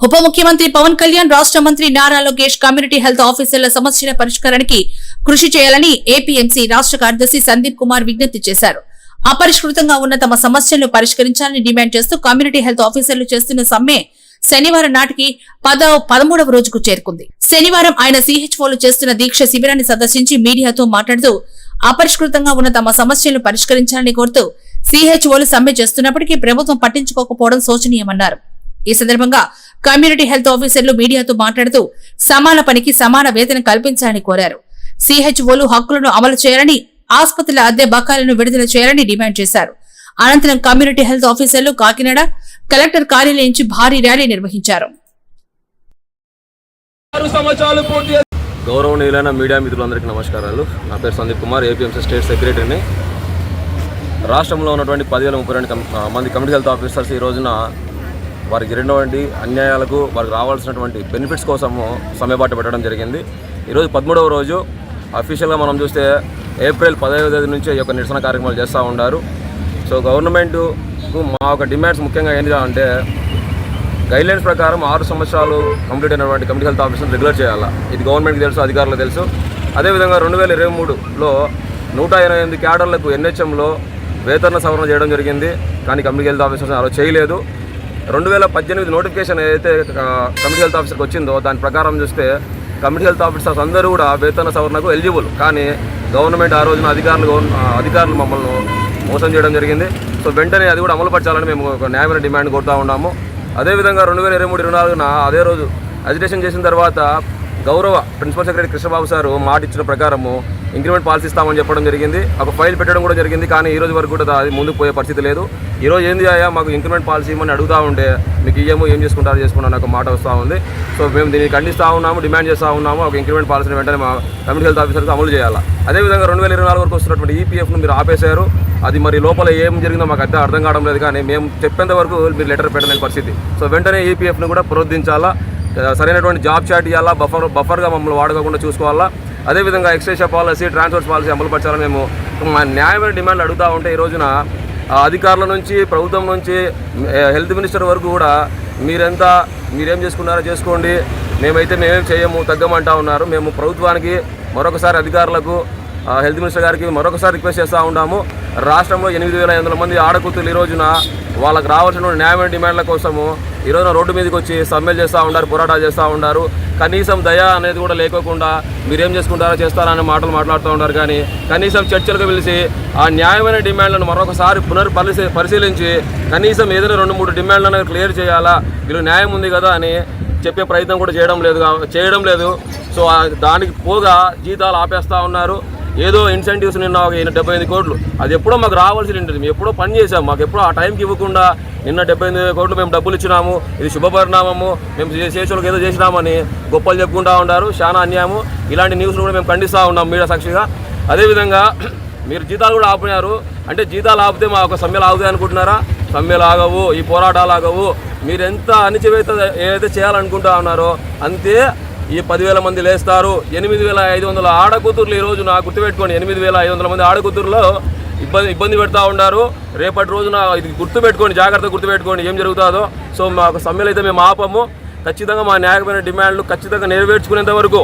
ఉప ముఖ్యమంత్రి పవన్ కళ్యాణ్, రాష్ట్ర మంత్రి నారా లోకేష్ కమ్యూనిటీ హెల్త్ ఆఫీసర్ల సమస్యల పరిష్కారానికి కృషి చేయాలని ఏపీఎంసీ రాష్ట్ర కార్యదర్శి సందీప్ కుమార్ విజ్ఞప్తి చేశారు. అపరిష్కృతంగా ఉన్న తమ సమస్యలను పరిష్కరించాలని డిమాండ్ చేస్తూ కమ్యూనిటీ హెల్త్ ఆఫీసర్లు చేస్తున్న సమ్మె శనివారం నాటికి 13వ రోజుకు చేరుకుంది. శనివారం ఆయన సిహెచ్ఓలు చేస్తున్న దీక్ష శిబిరాన్ని సందర్శించి మీడియాతో మాట్లాడుతూ అపరిష్కృతంగా ఉన్న తమ సమస్యలను పరిష్కరించాలని కోరుతూ సిహెచ్ఓలు సమ్మె చేస్తున్నప్పటికీ ప్రభుత్వం పట్టించుకోకపోవడం శోచనీయమన్నారు. ఈ సందర్భంగా కమ్యూనిటీ హెల్త్ ఆఫీసర్లు మీడియాతో మాట్లాడుతూ సమాన పనికి సమాన వేతనం కల్పించాలని కోరారు. సిహెచ్ఓలు హక్కులను అమలు చేయాలని, ఆసుపత్రుల అద్దె బకాయిలను విడుదల చేయాలని డిమాండ్ చేశారు. అనంతరం కమ్యూనిటీ హెల్త్ ఆఫీసర్లు కాకినాడ కలెక్టర్ కార్యాలయం నుంచి భారీ ర్యాలీ నిర్వహించారు. గౌరవనీయులైన మీడియా మిత్రులందరికీ నమస్కారాలు. నా పేరు సందీప్ కుమార్, ఏపీఎంసీ స్టేట్ సెక్రటరీని. రాష్ట్రంలో ఉన్నటువంటి 10,032 మంది కమ్యూనిటీ హెల్త్ ఆఫీసర్స్ ఈ రోజున వారికి జరిగినటువంటి అన్యాయాలకు, వారికి రావాల్సినటువంటి బెనిఫిట్స్ కోసము సమ్మెబాట పెట్టడం జరిగింది. ఈరోజు 13వ రోజు. అఫీషియల్గా మనం చూస్తే ఏప్రిల్ 15వ తేదీ నుంచి ఈ యొక్క నిరసన కార్యక్రమాలు చేస్తూ ఉన్నారు. సో గవర్నమెంట్కు మా యొక్క డిమాండ్స్ ముఖ్యంగా ఏంటి అంటే, గైడ్లైన్స్ ప్రకారం 6 సంవత్సరాలు కంప్లీట్ అయినటువంటి కమ్యూనిటీ హెల్త్ ఆఫీసర్ని రెగ్యులర్ చేయాలి. ఇది గవర్నమెంట్కి తెలుసు, అధికారులకు తెలుసు. అదేవిధంగా 2023లో 188 క్యాడర్లకు ఎన్హెచ్ఎంలో వేతన సవరణ చేయడం జరిగింది. కానీ కమ్యూనిటీ హెల్త్ ఆఫీసర్స్ అలా చేయలేదు. 2018 నోటిఫికేషన్ ఏదైతే కమ్యూనిటీ హెల్త్ ఆఫీసర్కి వచ్చిందో దాని ప్రకారం చూస్తే కమ్యూనిటీ హెల్త్ ఆఫీసర్స్ అందరూ కూడా వేతన సవరణకు ఎలిజిబుల్. కానీ గవర్నమెంట్ ఆ రోజున అధికారులు మమ్మల్ని మోసం చేయడం జరిగింది. సో వెంటనే అది కూడా అమలుపరచాలని మేము ఒక న్యాయమైన డిమాండ్ కోరుతూ ఉన్నాము. అదేవిధంగా 2023-24 అదే రోజు అజిటేషన్ చేసిన తర్వాత గౌరవ ప్రిన్సిపల్ సెక్రటరీ కృష్ణబాబు సారు మాట ఇచ్చిన ప్రకారము ఇంక్రిమెంట్ పాలసీ ఇస్తామని చెప్పడం జరిగింది. ఒక ఫైల్ పెట్టడం కూడా జరిగింది. కానీ ఈ రోజు వరకు కూడా అది ముందుకు పోయే పరిస్థితి లేదు. ఈరోజు ఏంది అయ్యా మాకు ఇంక్రిమెంట్ పాలసీ ఇవ్వమని అడుగుతూ ఉంటే మీకు ఏం చేసుకుంటారో చేసుకున్నాను ఒక మాట వస్తూ ఉంది. సో మేము దీన్ని ఖండిస్తూ ఉన్నాము, డిమాండ్ చేస్తూ ఉన్నాము. ఒక ఇంక్రిమెంట్ పాలసీని వెంటనే మా కమ్యూనిటీ హెల్త్ ఆఫీసర్కి అమలు చేయాలి. అదేవిధంగా 2024 వరకు వస్తున్నటువంటి ఈపీఎఫ్ను మీరు ఆపేశారు. అది మరి లోపల ఏం జరిగిందో మాకు అయితే అర్థం కావడం లేదు. కానీ మేము చెప్పేంత వరకు మీరు లెటర్ పెట్టలేని పరిస్థితి. సో వెంటనే ఈపీఎఫ్ను కూడా పునరుద్ధరించాలా, సరైనటువంటి జాబ్ చాట్ ఇవ్వాలా, బఫర్గా మమ్మల్ని వాడుకోకుండా చూసుకోవాలా. అదేవిధంగా ఎక్స్టేషన్ పాలసీ, ట్రాన్స్పోర్ట్ పాలసీ అమలుపరచాలని మేము మా న్యాయమైన డిమాండ్లు అడుగుతూ ఉంటే ఈ రోజున అధికారుల నుంచి, ప్రభుత్వం నుంచి, హెల్త్ మినిస్టర్ వరకు కూడా మీరేం చేసుకున్నారో చేసుకోండి, మేమేం చేయము, తగ్గమంటా ఉన్నారు. మేము ప్రభుత్వానికి మరొకసారి, అధికారులకు, హెల్త్ మినిస్టర్ గారికి మరొకసారి రిక్వెస్ట్ చేస్తూ ఉన్నాము. రాష్ట్రంలో 8,500 మంది ఆడకూతులు ఈ రోజున వాళ్ళకు రావాల్సిన న్యాయమైన డిమాండ్ల కోసము ఈ రోజున రోడ్డు మీదకి వచ్చి సమ్మెలు చేస్తూ ఉన్నారు, పోరాటాలు చేస్తూ ఉన్నారు. కనీసం దయ అనేది కూడా లేకోకుండా మీరేం చేసుకుంటారో చేస్తారనే మాటలు మాట్లాడుతూ ఉన్నారు. కానీ కనీసం చర్చలకు పిలిచి ఆ న్యాయమైన డిమాండ్లను మరొకసారి పరిశీలించి కనీసం ఏదైనా 2-3 డిమాండ్లను క్లియర్ చేయాలా, వీళ్ళు న్యాయం ఉంది కదా అని చెప్పే ప్రయత్నం కూడా చేయడం లేదు. సో దానికి పోగా జీతాలు ఆపేస్తూ ఉన్నారు. ఏదో ఇన్సెంటివ్స్ నిన్న 78 కోట్లు, అది ఎప్పుడో మాకు రావాల్సి ఉంటుంది. మేము ఎప్పుడో పని చేసాము, మాకు ఎప్పుడో ఆ టైంకి ఇవ్వకుండా నిన్న 78 కోట్లు మేము డబ్బులు ఇచ్చినాము, ఇది శుభపరిణామము, మేము చేసేవాళ్ళకి ఏదో చేసినామని గొప్పలు చెప్పుకుంటూ ఉంటారు. చాలా అన్యాయము. ఇలాంటి న్యూస్లు కూడా మేము ఖండిస్తూ ఉన్నాం మీడియా సాక్షిగా. అదేవిధంగా మీరు జీతాలు కూడా ఆపినారు. అంటే జీతాలు ఆపితే మా ఒక సమ్మెలు ఆగుతాయి అనుకుంటున్నారా? సమ్మెలు ఆగవు, ఈ పోరాటాలు ఆగవు. మీరు ఎంత అణచివేత ఏదైతే చేయాలనుకుంటా ఉన్నారో అంతే ఈ 10,000 మంది లేస్తారు. 8,500 ఆడకూతుర్లు ఈ రోజున గుర్తుపెట్టుకోండి, 8,500 మంది ఆడకూతుర్లో ఇబ్బంది పెడతా ఉన్నారు. రేపటి రోజున ఇది గుర్తుపెట్టుకోండి, జాగ్రత్తగా గుర్తుపెట్టుకోండి ఏం జరుగుతుందో. సో మాకు సమ్మెలు అయితే మేము ఆపము. ఖచ్చితంగా మా న్యాయమైన డిమాండ్లు ఖచ్చితంగా నెరవేర్చుకునేంత వరకు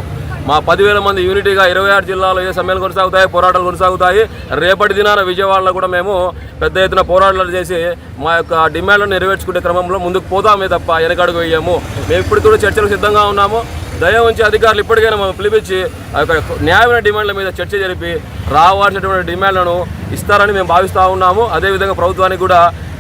మా 10,000 మంది యూనిటీగా 26 జిల్లాలో ఏ సమ్మెలు కొనసాగుతాయి, పోరాటాలు కొనసాగుతాయి. రేపటి దినాన విజయవాడలో కూడా మేము పెద్ద ఎత్తున పోరాటాలు చేసి మా యొక్క డిమాండ్లను నెరవేర్చుకునే క్రమంలో ముందుకు పోతామే తప్ప వెనకడుగు వేయము. మేము ఇప్పటికి కూడా చర్చలకు సిద్ధంగా ఉన్నాము. దయ ఉంచి అధికారులు ఇప్పటికైనా మనం పిలిపించి ఆ యొక్క న్యాయమైన డిమాండ్ల మీద చర్చ జరిపి రావాల్సినటువంటి డిమాండ్లను ఇస్తారని మేము భావిస్తూ ఉన్నాము. అదేవిధంగా ప్రభుత్వానికి కూడా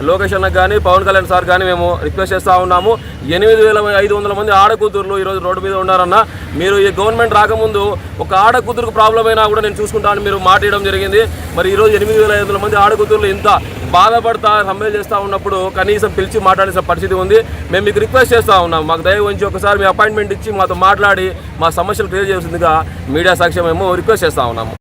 లోకేష్ అన్నకు కానీ, పవన్ కళ్యాణ్ సార్ కానీ మేము రిక్వెస్ట్ చేస్తూ ఉన్నాము. 8,500 మంది ఆడకూతుర్లు ఈరోజు రోడ్డు మీద ఉన్నారన్న, మీరు ఈ గవర్నమెంట్ రాకముందు ఒక ఆడకూతురుకు ప్రాబ్లం అయినా కూడా నేను చూసుకుంటానని మీరు మాట ఇవ్వడం జరిగింది. మరి ఈరోజు 8,500 మంది ఆడకూతుర్లు ఇంత బాధపడతా సమ్మెలు చేస్తూ ఉన్నప్పుడు కనీసం పిలిచి మాట్లాడాల్సిన పరిస్థితి ఉంది. మేము మీకు రిక్వెస్ట్ చేస్తూ ఉన్నాం, మాకు దయ ఉంచి ఒకసారి మీ అపాయింట్మెంట్ ఇచ్చి మాతో మాట్లాడి మా సమస్యలు క్లియర్ చేయాల్సిందిగా మీడియా సాక్ష్యం మేము రిక్వెస్ట్ చేస్తూ ఉన్నాము.